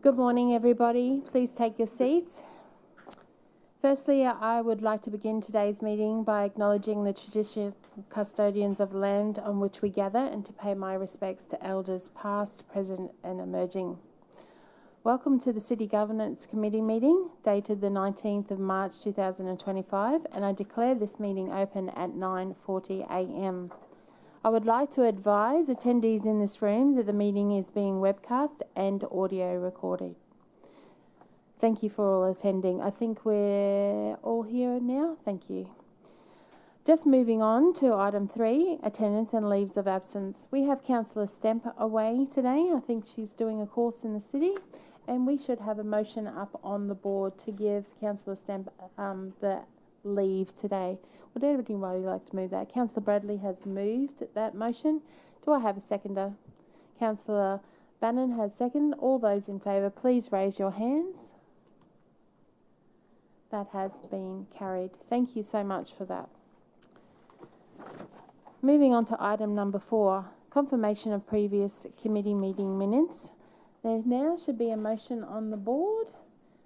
Good morning, everybody. Please take your seats. Firstly, I would like to begin today's meeting by acknowledging the traditional custodians of the land on which we gather and to pay my respects to elders past, present and emerging. Welcome to the City Governance Committee meeting dated the 19th of March 2025, and I declare this meeting open at 9:40 a.m. I would like to advise attendees in this room that the meeting is being webcast and audio recorded. Thank you for all attending. I think we're all here now. Thank you. Just moving on to item 3, attendance and leaves of absence. We have Councillor Stemp away today. I think she's doing a course in the city, and we should have a motion up on the board to give Councillor Stemp the leave today. Would anybody like to move that? Councillor Bradley has moved that motion. Do I have a seconder? Councillor Bannon has seconded. All those in favour, please raise your hands. That has been carried. Thank you so much for that. Moving on to item number 4, confirmation of previous committee meeting minutes. There now should be a motion on the board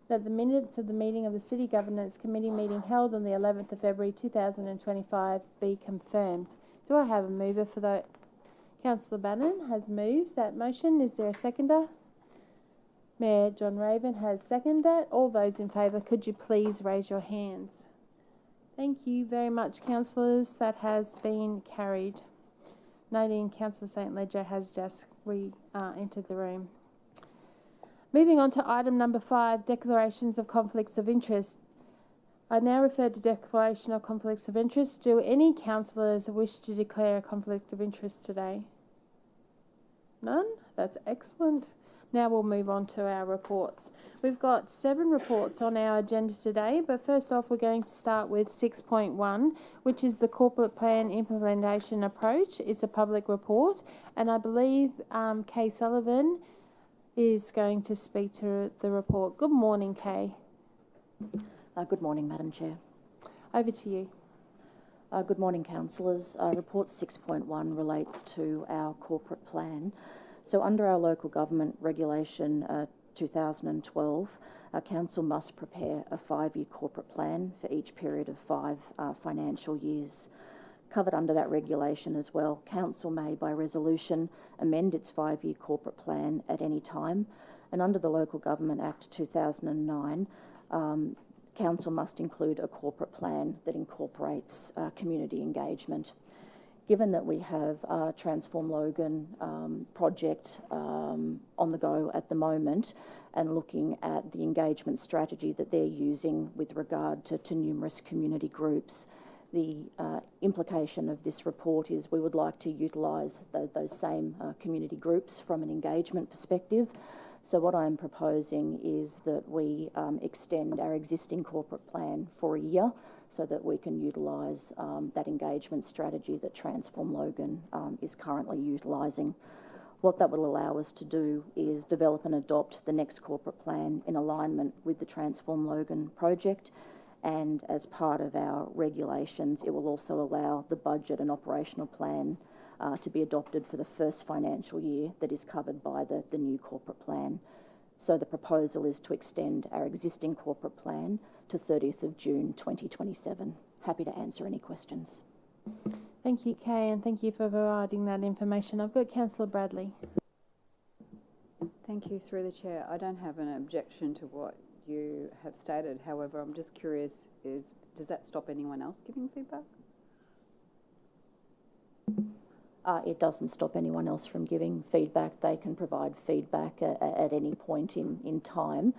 that the minutes of the meeting of the City Governance Committee meeting held on the 11th of February 2025 be confirmed. Do I have a mover for that? Councillor Bannon has moved that motion. Is there a seconder? Mayor John Raven has seconded that. All those in favour, could you please raise your hands? Thank you very much, councillors. That has been carried. Noting Councillor St Ledger has just entered the room. Moving on to item number 5, declarations of conflicts of interest. I now refer to declaration of conflicts of interest. Do any councillors wish to declare a conflict of interest today? None? That's excellent. Now we'll move on to our reports. We've got 7 reports on our agenda today, but first off we're going to start with 6.1, which is the corporate plan implementation approach. It's a public report, and I believe Kay Sullivan is going to speak to the report. Good morning, Kay. Good morning, Madam Chair. Over to you. Good morning, councillors. Report 6.1 relates to our corporate plan. So under our local government regulation 2012, our council must prepare a 5-year corporate plan for each period of 5 financial years. Covered under that regulation as well, council may by resolution amend its 5-year corporate plan at any time, and under the Local Government Act 2009, council must include a corporate plan that incorporates community engagement. Given that we have a Transform Logan project on the go at the moment, and looking at the engagement strategy that they're using with regard to numerous community groups, the implication of this report is we would like to utilise those same community groups from an engagement perspective. So what I'm proposing is that we extend our existing corporate plan for a year so that we can utilise that engagement strategy that Transform Logan is currently utilising. What that will allow us to do is develop and adopt the next corporate plan in alignment with the Transform Logan project, and as part of our regulations, it will also allow the budget and operational plan to be adopted for the first financial year that is covered by the new corporate plan. So the proposal is to extend our existing corporate plan to 30th of June 2027. Happy to answer any questions. Thank you, Kay, and thank you for providing that information. I've got Councillor Bradley. Thank you, through the chair. I don't have an objection to what you have stated. However, I'm just curious, does that stop anyone else giving feedback? It doesn't stop anyone else from giving feedback. They can provide feedback at any point in time.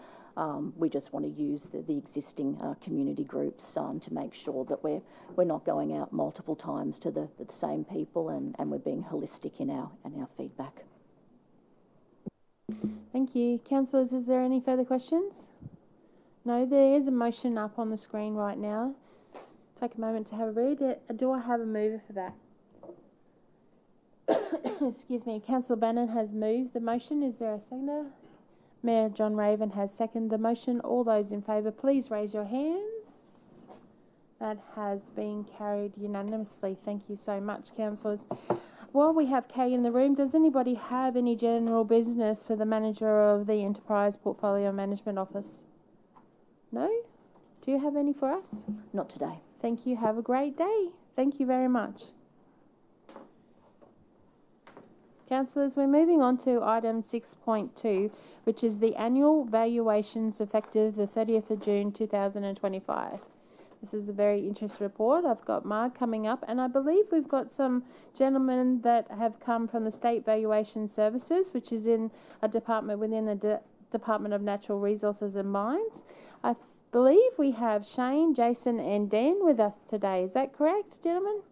We just want to use the existing community groups to make sure that we're not going out multiple times to the same people, and we're being holistic in our feedback. Thank you. Councillors, is there any further questions? No, there is a motion up on the screen right now. Take a moment to have a read. Do I have a mover for that? Excuse me. Councillor Bannon has moved the motion. Is there a seconder? Mayor John Raven has seconded the motion. All those in favour, please raise your hands. That has been carried unanimously. Thank you so much, councillors. While we have Kay in the room, does anybody have any general business for the manager of the Enterprise Portfolio Management Office? No? Do you have any for us? Not today. Thank you. Have a great day. Thank you very much. Councillors, we're moving on to item 6.2, which is the annual valuations effective the 30th of June 2025. This is a very interesting report. I've got Marg coming up, and I believe we've got some gentlemen that have come from the State Valuation Services, which is in a department within the Department of Natural Resources and Mines. I believe we have Shane, Jason and Dan with us today. Is that correct, gentlemen?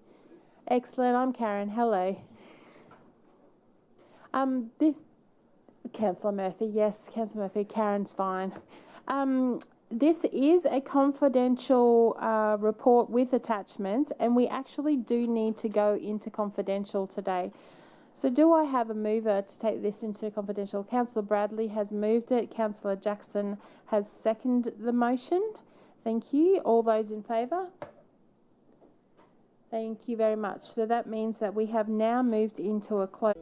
Excellent. I'm Karen. Hello. This Councillor Murphy, yes, Councillor Murphy, Karen's fine. This is a confidential report with attachments, and we actually do need to go into confidential today. So do I have a mover to take this into confidential? Councillor Bradley has moved it. Councillor Jackson has seconded the motion. Thank you. All those in favour? Thank you very much. So that means that we have now moved into a close.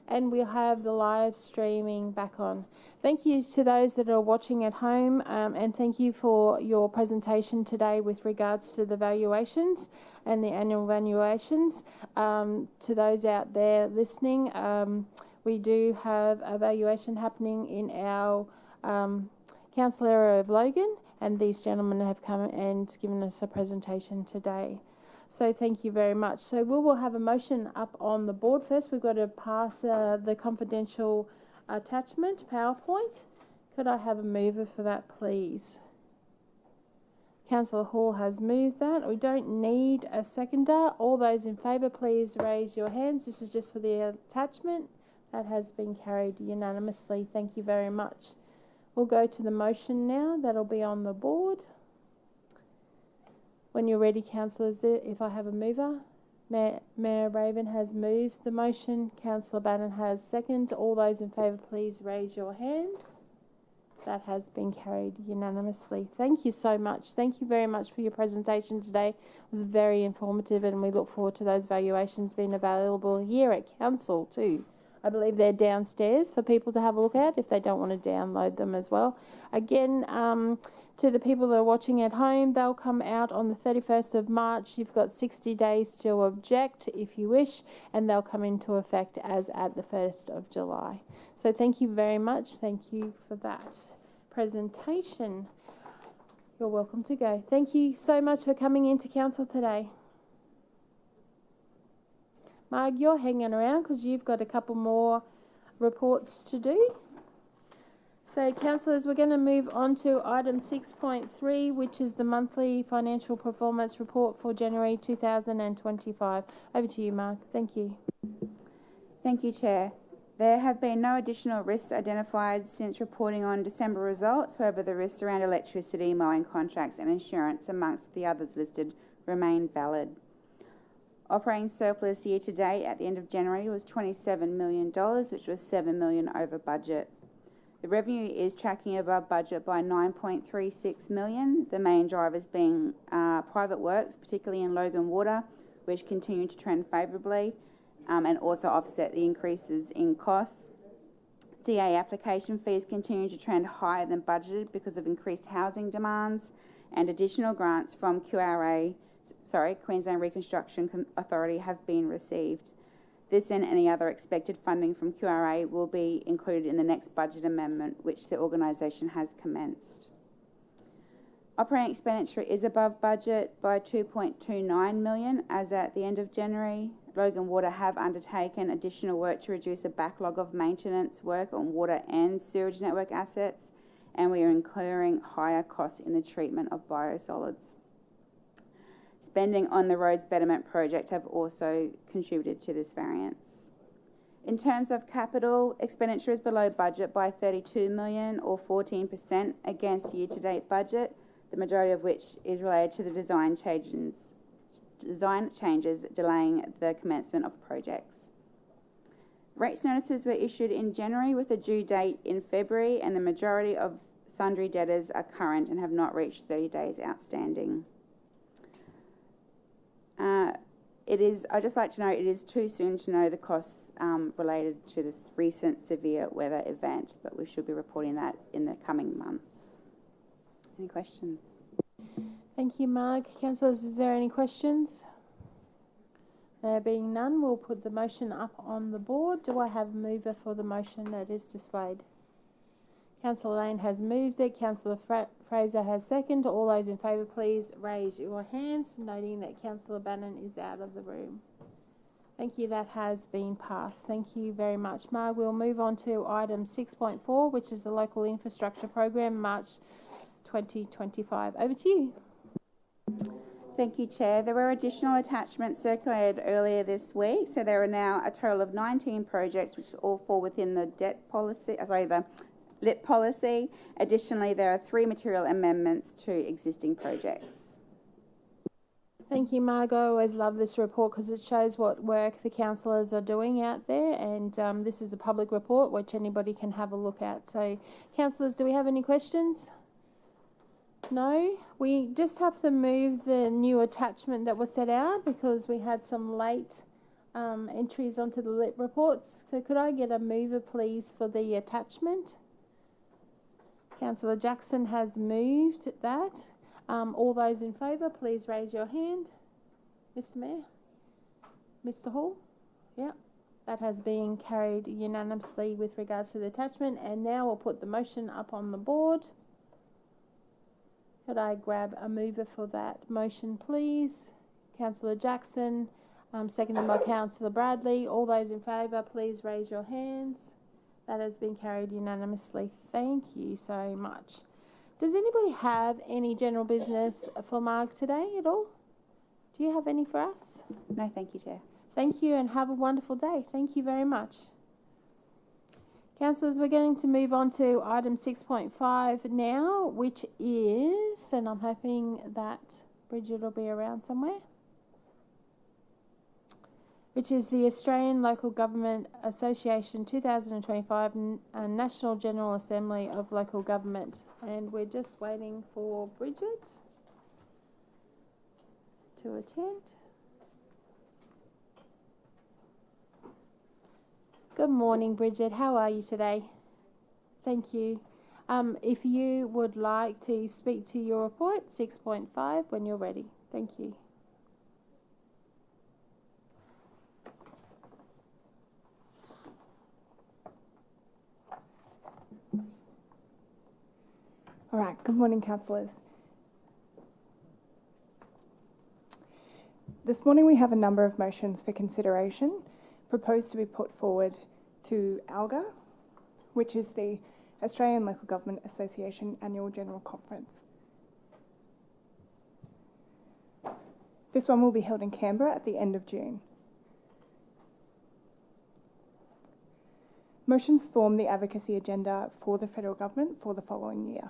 And we'll have the live streaming back on. Thank you to those that are watching at home, and thank you for your presentation today with regards to the valuations and the annual valuations. To those out there listening, we do have a valuation happening in our council area of Logan, and these gentlemen have come and given us a presentation today. So thank you very much. So we will have a motion up on the board first. We've got to pass the confidential attachment, PowerPoint. Could I have a mover for that, please? Councillor Hall has moved that. We don't need a seconder. All those in favour, please raise your hands. This is just for the attachment. That has been carried unanimously. Thank you very much. We'll go to the motion now. That'll be on the board. When you're ready, councillors, if I have a mover. Mayor Raven has moved the motion. Councillor Bannon has seconded. All those in favour, please raise your hands. That has been carried unanimously. Thank you so much. Thank you very much for your presentation today. It was very informative, and we look forward to those valuations being available here at council too. I believe they're downstairs for people to have a look at if they don't want to download them as well. Again, to the people that are watching at home, they'll come out on the 31st of March. You've got 60 days to object if you wish, and they'll come into effect as at the 1st of July. So thank you very much. Thank you for that presentation. You're welcome to go. Thank you so much for coming into council today. Marg, you're hanging around because you've got a couple more reports to do. So, councillors, we're going to move on to item 6.3, which is the monthly financial performance report for January 2025. Over to you, Marg. Thank you. Thank you, Chair. There have been no additional risks identified since reporting on December results. However, the risks around electricity, mowing contracts and insurance, amongst the others listed, remain valid. Operating surplus year to date at the end of January was $27 million, which was $7 million over budget. The revenue is tracking above budget by $9.36 million, the main drivers being private works, particularly in Logan Water, which continue to trend favourably and also offset the increases in costs. DA application fees continue to trend higher than budgeted because of increased housing demands, and additional grants from Queensland Reconstruction Authority have been received. This and any other expected funding from QRA will be included in the next budget amendment, which the organisation has commenced. Operating expenditure is above budget by $2.29 million as at the end of January. Logan Water have undertaken additional work to reduce a backlog of maintenance work on water and sewage network assets, and we are incurring higher costs in the treatment of biosolids. Spending on the roads betterment project have also contributed to this variance. In terms of capital, expenditure is below budget by $32 million or 14% against year-to-date budget, the majority of which is related to the design changes delaying the commencement of projects. Rates notices were issued in January with a due date in February, and the majority of sundry debtors are current and have not reached 30 days outstanding. I'd just like to note it is too soon to know the costs related to this recent severe weather event, but we should be reporting that in the coming months. Any questions? Thank you, Marg. Councillors, is there any questions? There being none, we'll put the motion up on the board. Do I have a mover for the motion that is displayed? Councillor Lane has moved it. Councillor Fraser has seconded. All those in favour, please raise your hands, noting that Councillor Bannon is out of the room. Thank you. That has been passed. Thank you very much, Marg. We'll move on to item 6.4, which is the Local Infrastructure Program, March 2025. Over to you. Thank you, Chair. There were additional attachments circulated earlier this week, so there are now a total of 19 projects which all fall within the the LIT policy. Additionally, there are 3 material amendments to existing projects. Thank you, Margo. I always love this report because it shows what work the councillors are doing out there, and this is a public report which anybody can have a look at. So, councillors, do we have any questions? No? We just have to move the new attachment that was set out because we had some late entries onto the LIP reports. So could I get a mover, please, for the attachment? Councillor Jackson has moved that. All those in favour, please raise your hand. Mr. Mayor? Mr. Hall? Yep. That has been carried unanimously with regards to the attachment. And now we'll put the motion up on the board. Could I grab a mover for that motion, please? Councillor Jackson, seconded by Councillor Bradley. All those in favour, please raise your hands. That has been carried unanimously. Thank you so much. Does anybody have any general business for Marg today at all? Do you have any for us? No, thank you, Chair. Thank you and have a wonderful day. Thank you very much. Councillors, we're going to move on to item 6.5 now, which is, and I'm hoping that Bridget will be around somewhere, which is the Australian Local Government Association 2025 National General Assembly of Local Government. And we're just waiting for Bridget to attend. Good morning, Bridget. How are you today? Thank you. If you would like to speak to your report, 6.5, when you're ready. Thank you. All right, good morning, councillors. This morning we have a number of motions for consideration proposed to be put forward to ALGA, which is the Australian Local Government Association Annual General Conference. This one will be held in Canberra at the end of June. Motions form the advocacy agenda for the federal government for the following year,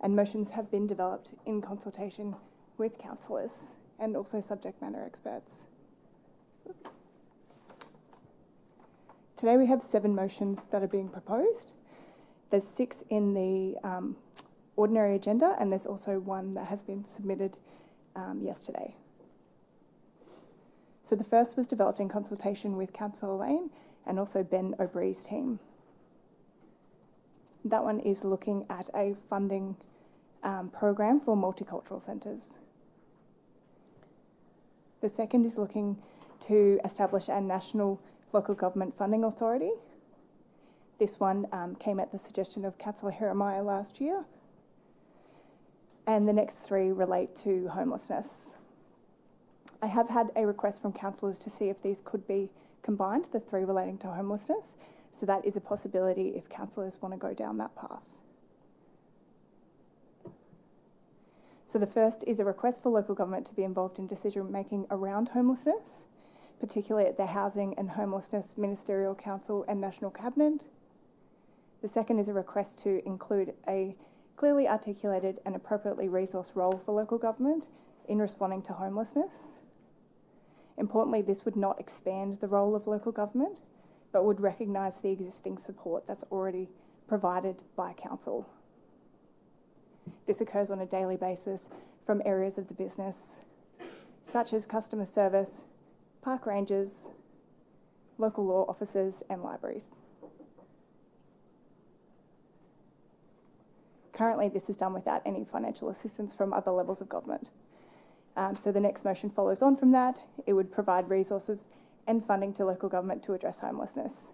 and motions have been developed in consultation with councillors and also subject matter experts. Today we have 7 motions that are being proposed. There's 6 in the ordinary agenda, and there's also one that has been submitted yesterday. So the first was developed in consultation with Councillor Lane and also Ben O'Bree's team. That one is looking at a funding program for multicultural centres. The second is looking to establish a national local government funding authority. This one came at the suggestion of Councillor Jeremiah last year. And the next 3 relate to homelessness. I have had a request from councillors to see if these could be combined, the 3 relating to homelessness. So that is a possibility if councillors want to go down that path. So the first is a request for local government to be involved in decision making around homelessness, particularly at the Housing and Homelessness Ministerial Council and National Cabinet. The second is a request to include a clearly articulated and appropriately resourced role for local government in responding to homelessness. Importantly, this would not expand the role of local government, but would recognise the existing support that's already provided by council. This occurs on a daily basis from areas of the business, such as customer service, park rangers, local law officers and libraries. Currently, this is done without any financial assistance from other levels of government. So the next motion follows on from that. It would provide resources and funding to local government to address homelessness.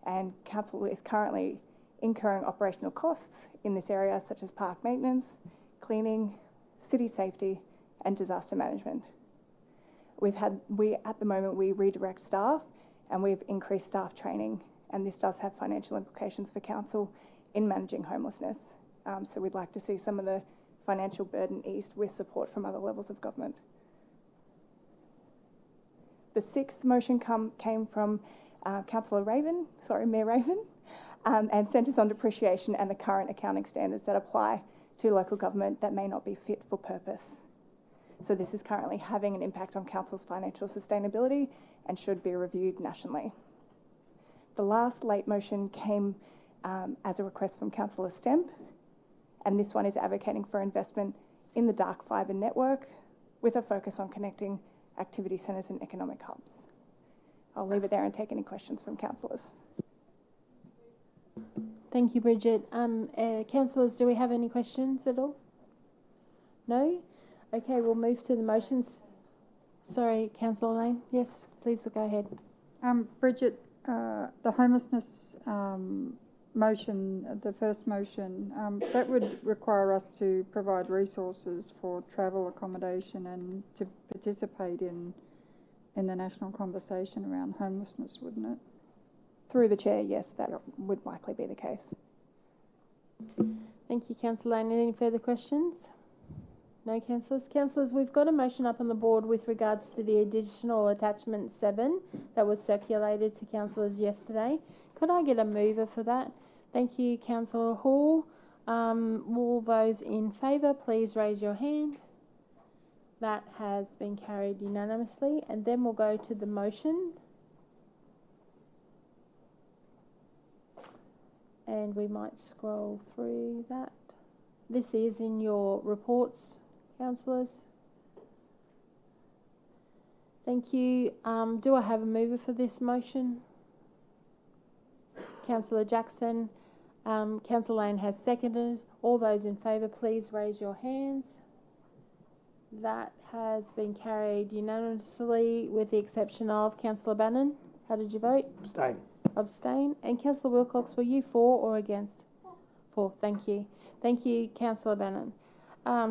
And council is currently incurring operational costs in this area, such as park maintenance, cleaning, city safety and disaster management. At the moment we redirect staff and we've increased staff training, and this does have financial implications for council in managing homelessness. So we'd like to see some of the financial burden eased with support from other levels of government. The 6th motion came from Mayor Raven, and centres on depreciation and the current accounting standards that apply to local government that may not be fit for purpose. So this is currently having an impact on council's financial sustainability and should be reviewed nationally. The last late motion came as a request from Councillor Stemp, and this one is advocating for investment in the dark fibre network with a focus on connecting activity centres and economic hubs. I'll leave it there and take any questions from councillors. Thank you, Bridget. Councillors, do we have any questions at all? No? Okay, we'll move to the motions. Sorry, Councillor Lane. Yes, please go ahead. Bridget, the homelessness motion, the first motion, that would require us to provide resources for travel accommodation and to participate in the national conversation around homelessness, wouldn't it? Through the chair, yes, that would likely be the case. Thank you, Councillor Lane. Any further questions? No, councillors? Councillors, we've got a motion up on the board with regards to the additional attachment 7 that was circulated to councillors yesterday. Could I get a mover for that? Thank you, Councillor Hall. All those in favour, please raise your hand. That has been carried unanimously. And then we'll go to the motion. And we might scroll through that. This is in your reports, councillors. Thank you. Do I have a mover for this motion? Councillor Jackson. Councillor Lane has seconded. All those in favour, please raise your hands. That has been carried unanimously with the exception of Councillor Bannon. How did you vote? Abstain. Abstain. And Councillor Wilcox, were you for or against? For. Thank you. Thank you, Councillor Bannon.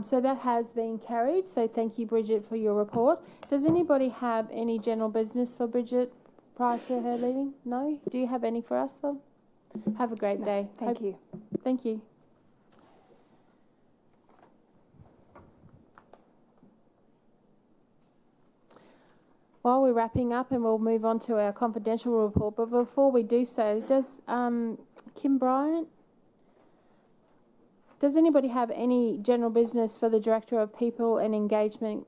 So that has been carried. So thank you, Bridget, for your report. Does anybody have any general business for Bridget prior to her leaving? No? Do you have any for us, though? Have a great day. Thank you. Thank you. While we're wrapping up, and we'll move on to our confidential report, but before we do so, does Kim Bryant, does anybody have any general business for the Director of People and Engagement?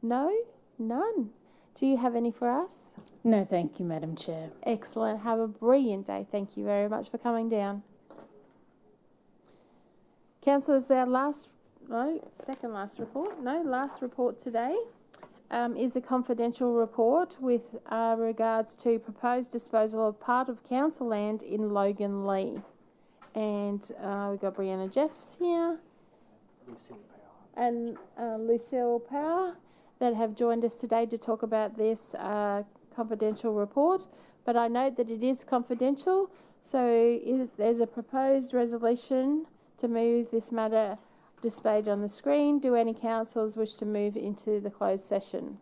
No? None. Do you have any for us? No, thank you, Madam Chair. Excellent. Have a brilliant day. Thank you very much for coming down. Councillors, our last report today is a confidential report with regards to proposed disposal of part of council land in Logan Lee. And we've got Brianna Jeffs here and Lucille Power that have joined us today to talk about this confidential report. But I note that it is confidential, so there's a proposed resolution to move this matter displayed on the screen. Do any councillors wish to move into the closed session?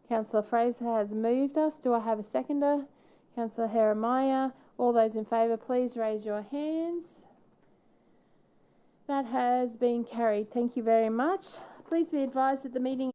Councillor Fraser has moved us. Do I have a seconder? Councillor Jeremiah. All those in favour, please raise your hands. That has been carried. Thank you very much. Please be advised that the meeting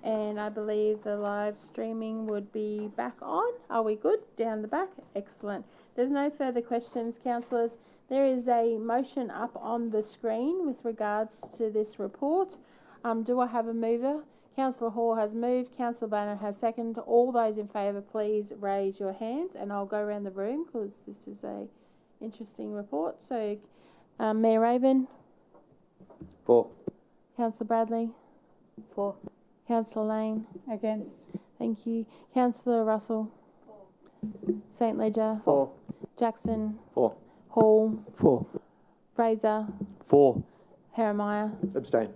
And I believe the live streaming would be back on. Are we good? Down the back? Excellent. There's no further questions, councillors. There is a motion up on the screen with regards to this report. Do I have a mover? Councillor Hall has moved. Councillor Bannon has seconded. All those in favour, please raise your hands, and I'll go around the room because this is a interesting report. So, Mayor Raven, For. Councillor Bradley, For. Councillor Lane. Against. Thank you. Councillor Russell. St Ledger. For. Jackson. For. Hall. For. Fraser. For. Jeremiah. Abstain.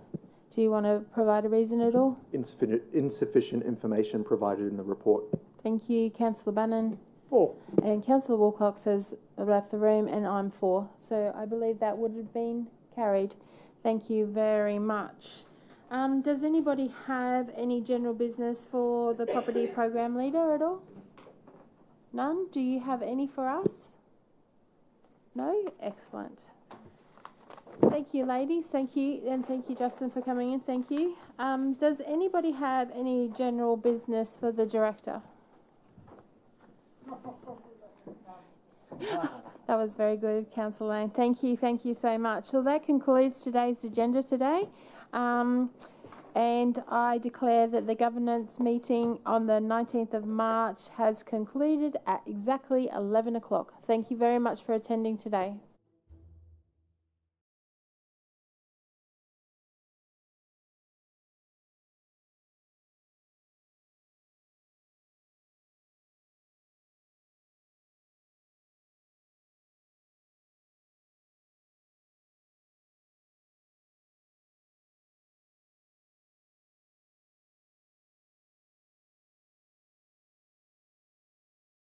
Do you want to provide a reason at all? Insufficient information provided in the report. Thank you. Councillor Bannon. For. And Councillor Wilcox has left the room, and I'm for. So I believe that would have been carried. Thank you very much. Does anybody have any general business for the property program leader at all? None? Do you have any for us? No? Excellent. Thank you, ladies. Thank you. And thank you, Justin, for coming in. Thank you. Does anybody have any general business for the director? That was very good, Councillor Lane. Thank you so much. So that concludes today's agenda today. And I declare that the governance meeting on the 19th of March has concluded at exactly 11 o'clock. Thank you very much for attending today.